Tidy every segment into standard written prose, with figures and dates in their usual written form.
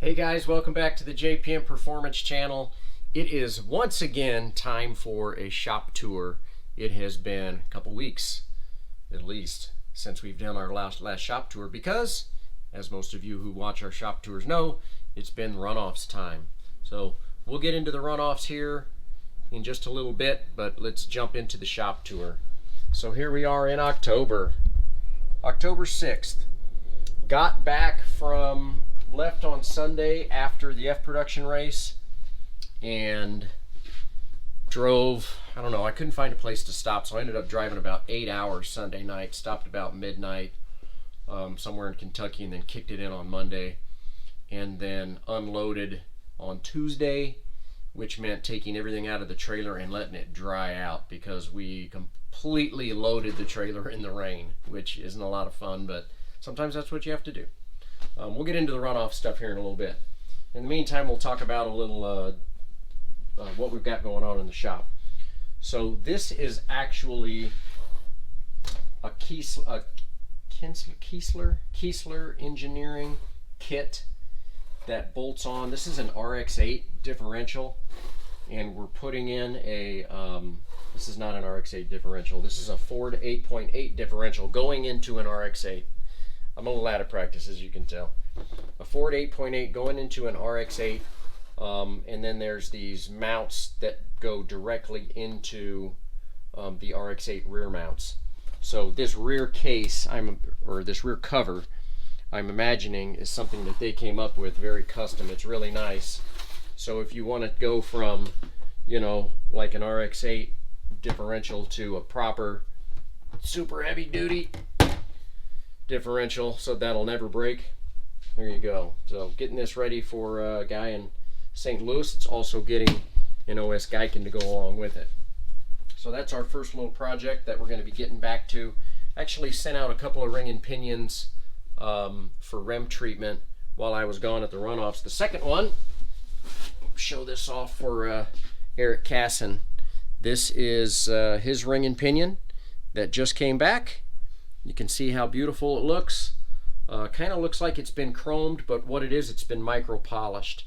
Hey guys, welcome back to the JPM Performance channel. It is once again time for a shop tour. It has been a couple weeks, at least, since we've done our last shop tour because, as most of you who watch our shop tours know, it's been Runoffs time. So we'll get into the Runoffs here in just a little bit, but let's jump into the shop tour. So here we are in October 6th. Got back from, left on Sunday after the F production race and drove, I don't know, I couldn't find a place to stop, so I ended up driving about 8 hours Sunday night, stopped about midnight somewhere in Kentucky, and then kicked it in on Monday, and then unloaded on Tuesday, which meant taking everything out of the trailer and letting it dry out because we completely loaded the trailer in the rain, which isn't a lot of fun, but sometimes that's what you have to do. We'll get into the runoff stuff here in a little bit. In the meantime, we'll talk about a little what we've got going on in the shop. So this is actually a Kiesler engineering kit that bolts on. This is an RX-8 differential, and we're putting in a this is not an RX-8 differential. This is a Ford 8.8 differential going into an RX-8. I'm a little out of practice, as you can tell. A Ford 8.8 going into an RX-8, and then there's these mounts that go directly into the RX-8 rear mounts. So this rear case, or this rear cover, I'm imagining is something that they came up with, very custom. It's really nice. So if you want to go from, you know, like an RX-8 differential to a proper super heavy duty differential, so that'll never break, there you go. So getting this ready for a guy in St. Louis. It's also getting an OS Geiken to go along with it. So that's our first little project that we're going to be getting back to. Actually sent out a couple of ring and pinions for rem treatment while I was gone at the Runoffs. The second one, show this off for Eric Casson. This is his ring and pinion that just came back. You can see how beautiful it looks. Kind of looks like it's been chromed, but what it is, it's been micro polished.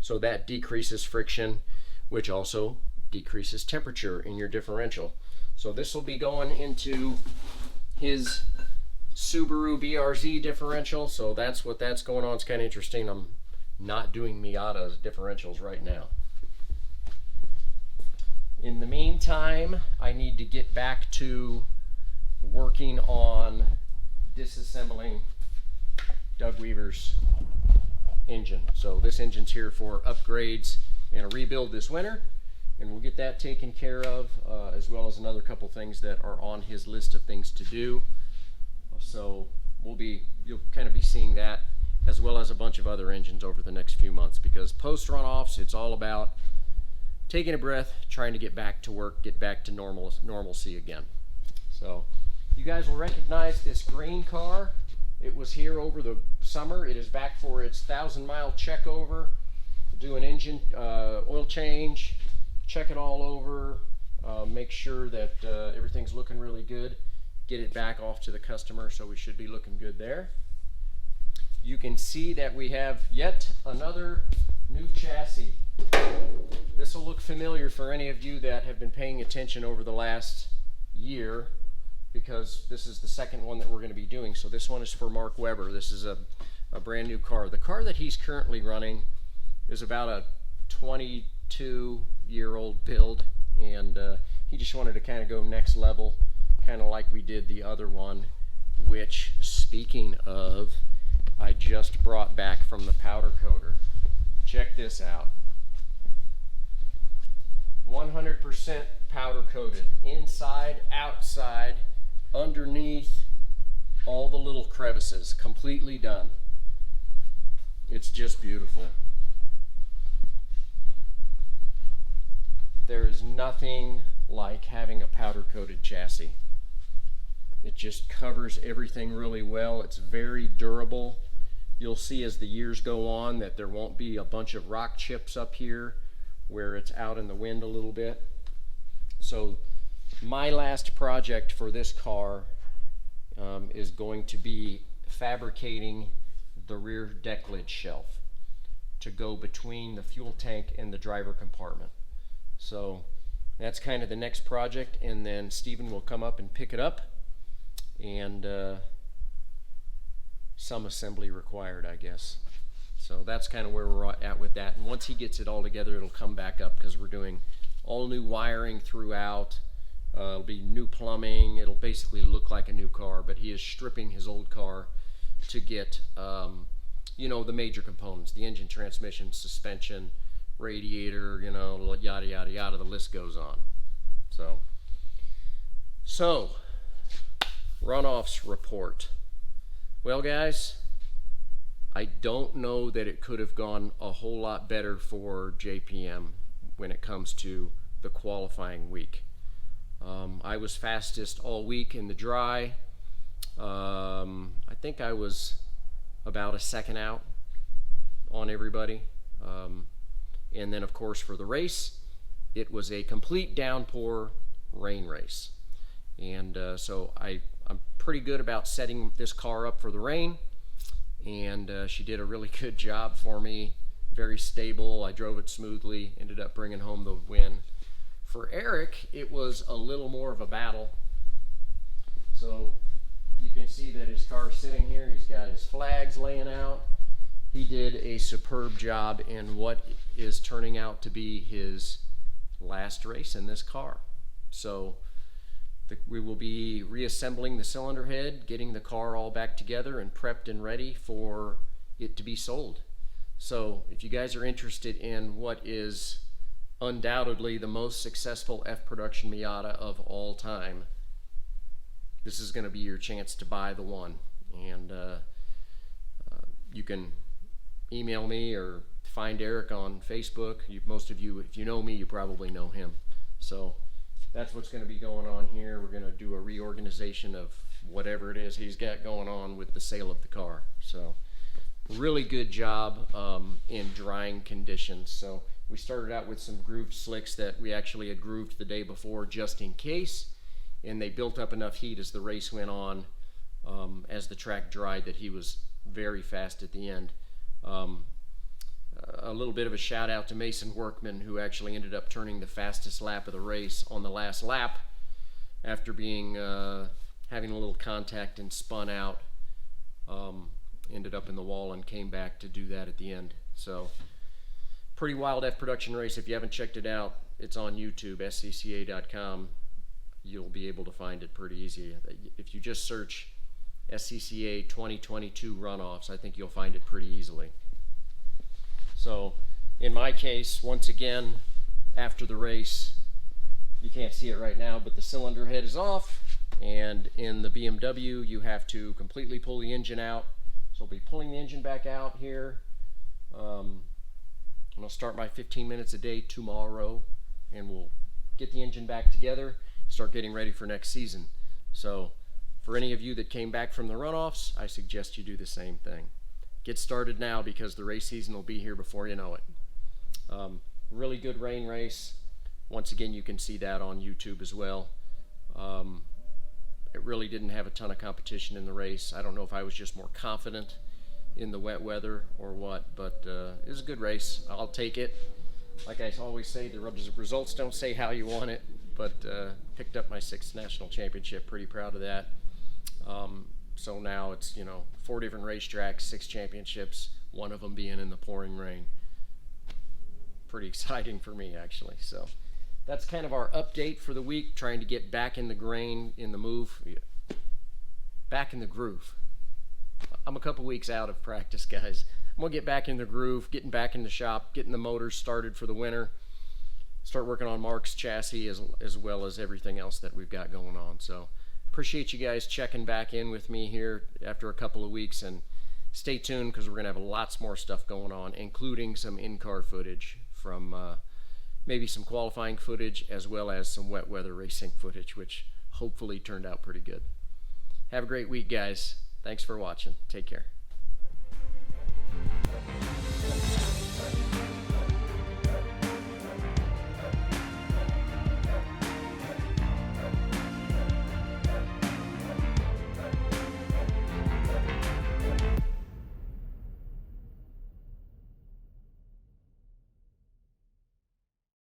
So that decreases friction, which also decreases temperature in your differential. So this will be going into his Subaru BRZ differential. So that's what that's going on. It's kind of interesting. I'm not doing Miata's differentials right now. In the meantime, I need to get back to working on disassembling Doug Weaver's engine. So this engine's here for upgrades and a rebuild this winter, and we'll get that taken care of, as well as another couple things that are on his list of things to do. So you'll kind of be seeing that, as well as a bunch of other engines over the next few months, because post runoffs, it's all about taking a breath, trying to get back to work, get back to normalcy again. So you guys will recognize this green car. It was here over the summer. It is back for its 1,000-mile check over. We'll do an engine oil change, check it all over, make sure that everything's looking really good, get it back off to the customer, so we should be looking good there. You can see that we have yet another new chassis. This will look familiar for any of you that have been paying attention over the last year, because this is the second one that we're going to be doing. So this one is for Mark Webber. This is a brand new car. The car that he's currently running is about a 22-year-old build, and he just wanted to kind of go next level, kind of like we did the other one, which, speaking of, I just brought back from the powder coater. Check this out. 100% powder coated, inside, outside, underneath, all the little crevices, completely done. It's just beautiful. There is nothing like having a powder coated chassis. It just covers everything really well. It's very durable. You'll see as the years go on that there won't be a bunch of rock chips up here where it's out in the wind a little bit. So my last project for this car is going to be fabricating the rear deck lid shelf. to go between the fuel tank and the driver compartment. So that's kind of the next project, and then Stephen will come up and pick it up, and some assembly required, I guess. So that's kind of where we're at with that. And once he gets it all together, it'll come back up, because we're doing all new wiring throughout. It'll be new plumbing. It'll basically look like a new car, but he is stripping his old car to get you know, the major components: the engine, transmission, suspension, radiator, you know, yada yada yada, the list goes on. So Runoffs report. Well, guys, I don't know that it could have gone a whole lot better for JPM when it comes to the qualifying week. I was fastest all week in the dry. I think I was about a second out on everybody. And then, of course, for the race, it was a complete downpour rain race. And so I'm pretty good about setting this car up for the rain. And she did a really good job for me. Very stable. I drove it smoothly, ended up bringing home the win. For Eric, it was a little more of a battle. So you can see that his car's sitting here. He's got his flags laying out. He did a superb job in what is turning out to be his last race in this car. So we will be reassembling the cylinder head, getting the car all back together and prepped and ready for it to be sold. So if you guys are interested in what is undoubtedly the most successful F production Miata of all time, this is going to be your chance to buy the one. And you can email me or find Eric on Facebook. Most of you, if you know me, you probably know him. So that's what's going to be going on here. We're going to do a reorganization of whatever it is he's got going on with the sale of the car. So really good job in drying conditions. So we started out with some grooved slicks that we actually had grooved the day before just in case, and they built up enough heat as the race went on, as the track dried, that he was very fast at the end. A little bit of a shout out to Mason Workman, who actually ended up turning the fastest lap of the race on the last lap after being having a little contact and spun out. Ended up in the wall and came back to do that at the end. So pretty wild F production race. If you haven't checked it out, it's on YouTube, scca.com. You'll be able to find it pretty easy. If you just search SCCA 2022 Runoffs, I think you'll find it pretty easily. So in my case, once again, after the race, you can't see it right now, but the cylinder head is off, and in the BMW you have to completely pull the engine out. So I'll be pulling the engine back out here. I'll start my 15 minutes a day tomorrow, and we'll get the engine back together, start getting ready for next season. So for any of you that came back from the Runoffs, I suggest you do the same thing. Get started now, because the race season will be here before you know it. Really good rain race. Once again, you can see that on YouTube as well. It really didn't have a ton of competition in the race. I don't know if I was just more confident in the wet weather or what, but it was a good race. I'll take it. Like I always say, the results don't say how you want it, but picked up my 6th national championship. Pretty proud of that. So now it's, 4 different racetracks, 6 championships, one of them being in the pouring rain. Pretty exciting for me, actually. So that's kind of our update for the week, trying to get back in the grain, in the move, back in the groove. I'm a couple weeks out of practice, guys. I'm gonna get back in the groove, getting back in the shop, getting the motors started for the winter, start working on Mark's chassis as well as everything else that we've got going on. So appreciate you guys checking back in with me here after a couple of weeks, and stay tuned, because we're gonna have lots more stuff going on, including some in-car footage from maybe some qualifying footage, as well as some wet weather racing footage, which hopefully turned out pretty good. Have a great week, guys. Thanks for watching. Take care.